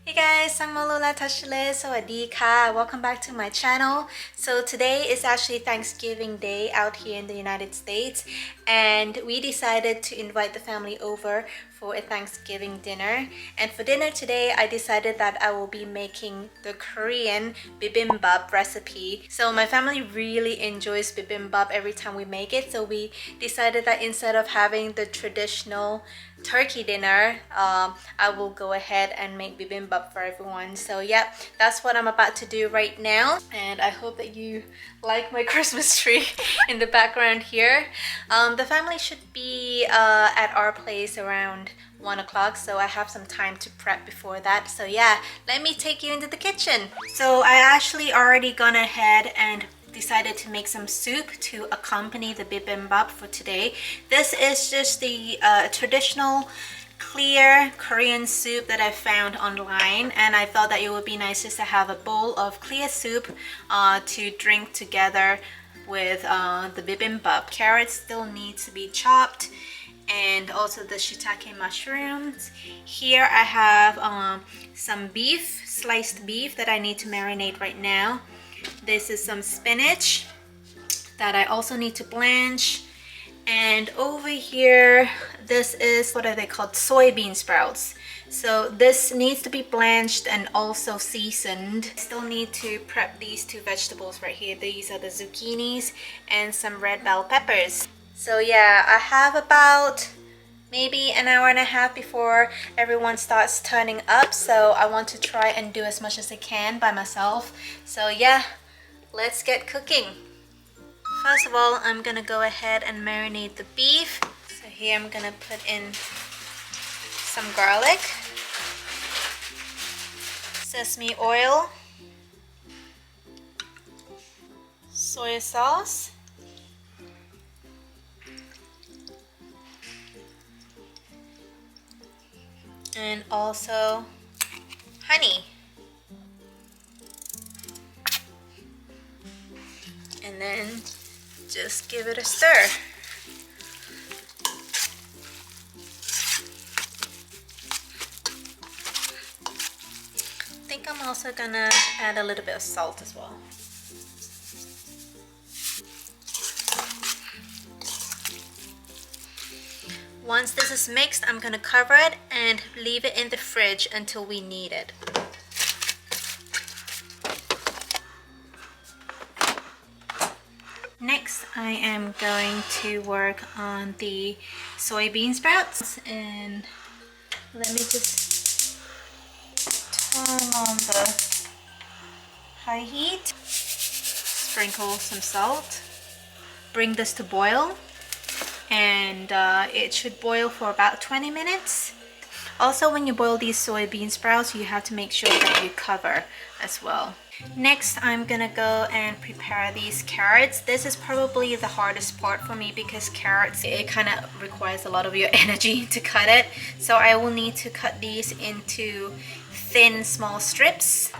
Hey guys, I'm Malula Tashile. Sawadee ka. Welcome back to my channel. So today is actually Thanksgiving Day out here in the United States, and we decided to invite the family over for a Thanksgiving dinner. And for dinner today, I decided that I will be making the Korean Bibimbap recipe. So my family really enjoys Bibimbap every time we make it, so we decided that instead of having the traditional turkey dinner, I will go ahead and make bibimbap for everyone. So yeah, that's what I'm about to do right now, and I hope that you like my Christmas tree in the background here. The family should be at our place around 1 o'clock, so I have some time to prep before that. So yeah, let me take you into the kitchen. So I actually already gone ahead and decided to make some soup to accompany the bibimbap for today. This is just the traditional clear Korean soup that I found online, and I thought that it would be nice just to have a bowl of clear soup to drink together with the bibimbap. Carrots still need to be chopped, and also the shiitake mushrooms. Here I have some beef, sliced beef that I need to marinate right now. This is some spinach that I also need to blanch. And over here, this is, what are they called? Soybean sprouts. So this needs to be blanched and also seasoned. Still need to prep these two vegetables right here. These are the zucchinis and some red bell peppers. So yeah, I have about maybe an hour and a half before everyone starts turning up, so I want to try and do as much as I can by myself. So yeah, let's get cooking. First of all, I'm gonna go ahead and marinate the beef. So here I'm gonna put in some garlic, sesame oil, soy sauce, and also honey. And then just give it a stir. I think I'm also gonna add a little bit of salt as well. Once this is mixed, I'm gonna cover it and leave it in the fridge until we need it. Next, I am going to work on the soybean sprouts, and let me just turn on the high heat, sprinkle some salt, bring this to boil, and it should boil for about 20 minutes. Also, when you boil these soybean sprouts, you have to make sure that you cover as well. Next, I'm gonna go and prepare these carrots. This is probably the hardest part for me because carrots, it kind of requires a lot of your energy to cut it. So I will need to cut these into thin, small strips.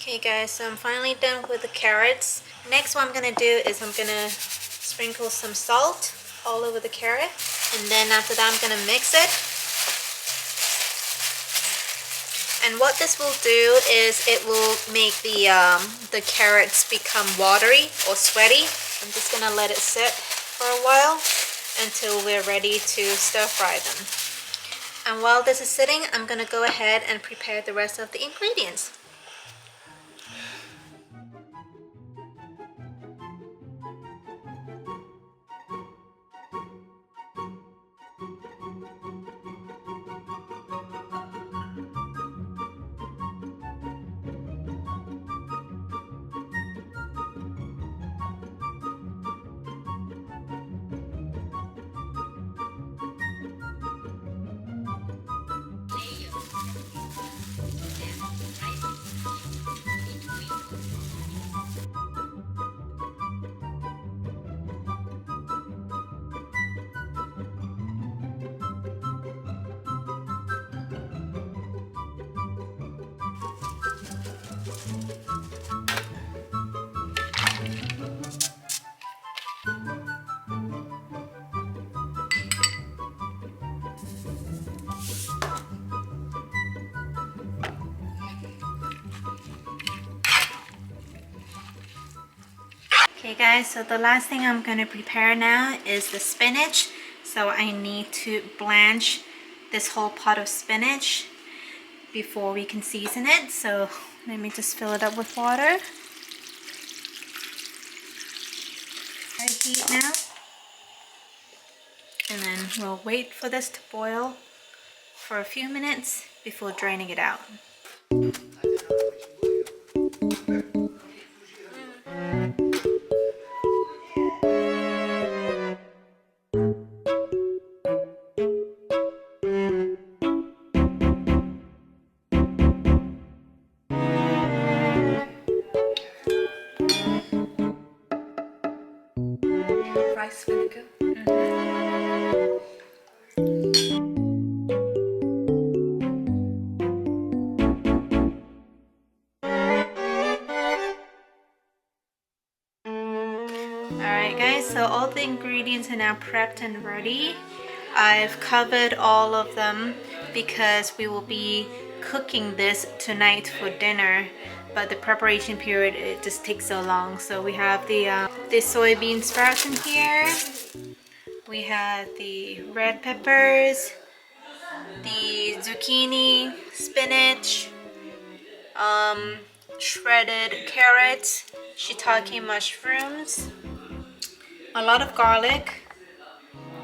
Okay guys, so I'm finally done with the carrots. Next, what I'm gonna do is I'm gonna sprinkle some salt all over the carrot, and then after that I'm gonna mix it. And what this will do is it will make the carrots become watery or sweaty. I'm just gonna let it sit for a while until we're ready to stir fry them. And while this is sitting, I'm gonna go ahead and prepare the rest of the ingredients. Okay guys, so the last thing I'm gonna prepare now is the spinach. So I need to blanch this whole pot of spinach before we can season it. So let me just fill it up with water. High heat now. And then we'll wait for this to boil for a few minutes before draining it out. Rice vinegar. Alright guys, so all the ingredients are now prepped and ready. I've covered all of them because we will be cooking this tonight for dinner, but the preparation period, it just takes so long. So we have the soybean sprouts in here, we have the red peppers, the zucchini, spinach, shredded carrots, shiitake mushrooms, a lot of garlic,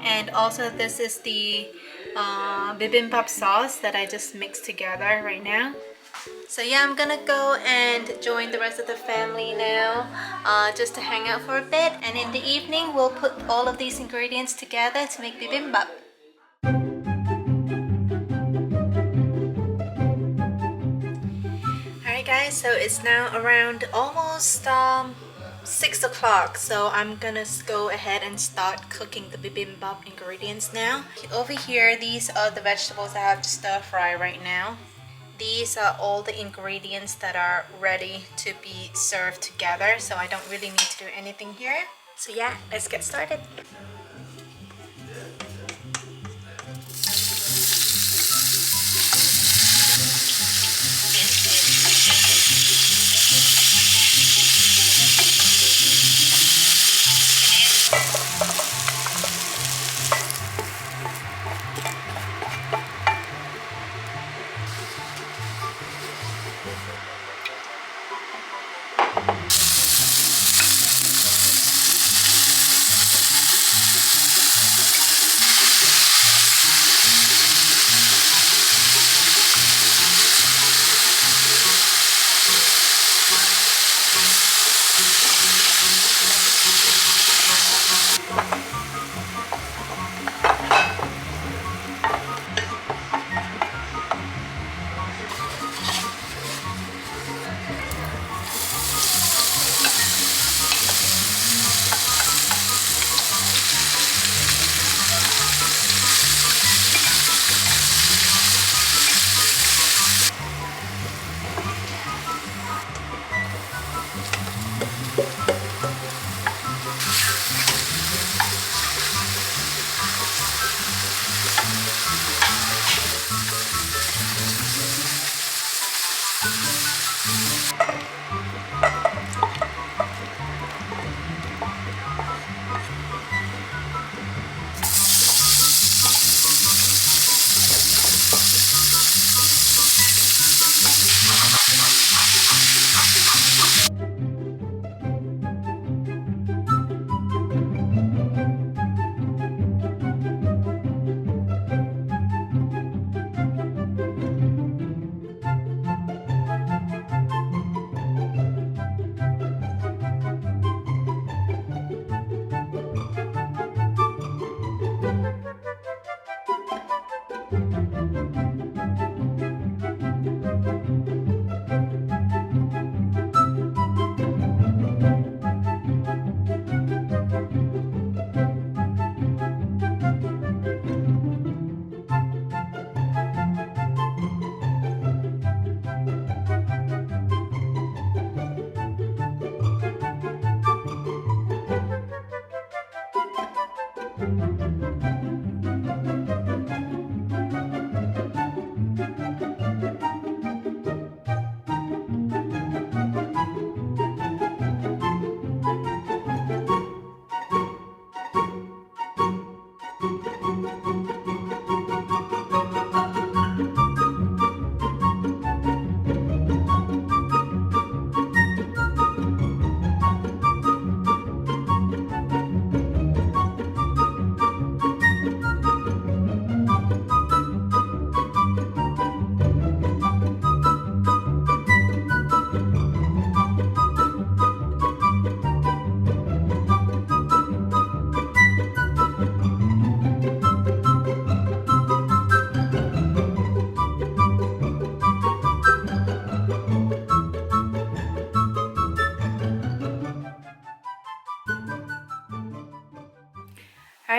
and also this is the bibimbap sauce that I just mixed together right now. So yeah, I'm gonna go and join the rest of the family now, just to hang out for a bit, and in the evening we'll put all of these ingredients together to make bibimbap. Alright guys, so it's now around almost 6 o'clock, so I'm gonna go ahead and start cooking the bibimbap ingredients now. Over here, these are the vegetables I have to stir fry right now. These are all the ingredients that are ready to be served together, so I don't really need to do anything here. So yeah, let's get started.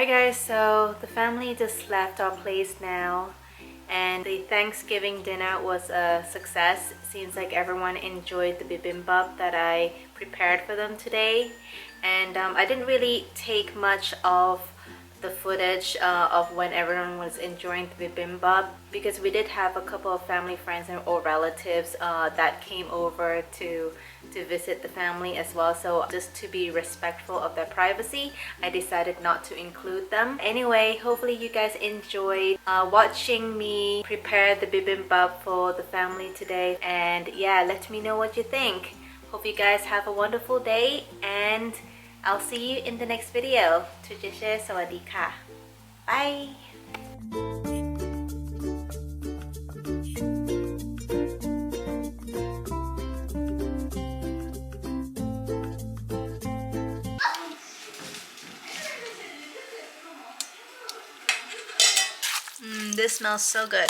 Alright guys, so the family just left our place now, and the Thanksgiving dinner was a success. Seems like everyone enjoyed the bibimbap that I prepared for them today. And I didn't really take much of the footage of when everyone was enjoying the bibimbap, because we did have a couple of family friends or relatives that came over to visit the family as well. So just to be respectful of their privacy, I decided not to include them. Anyway, hopefully you guys enjoyed watching me prepare the bibimbap for the family today. And yeah, let me know what you think. Hope you guys have a wonderful day, and I'll see you in the next video. Tujeshe Sawadee ka. Bye! This smells so good.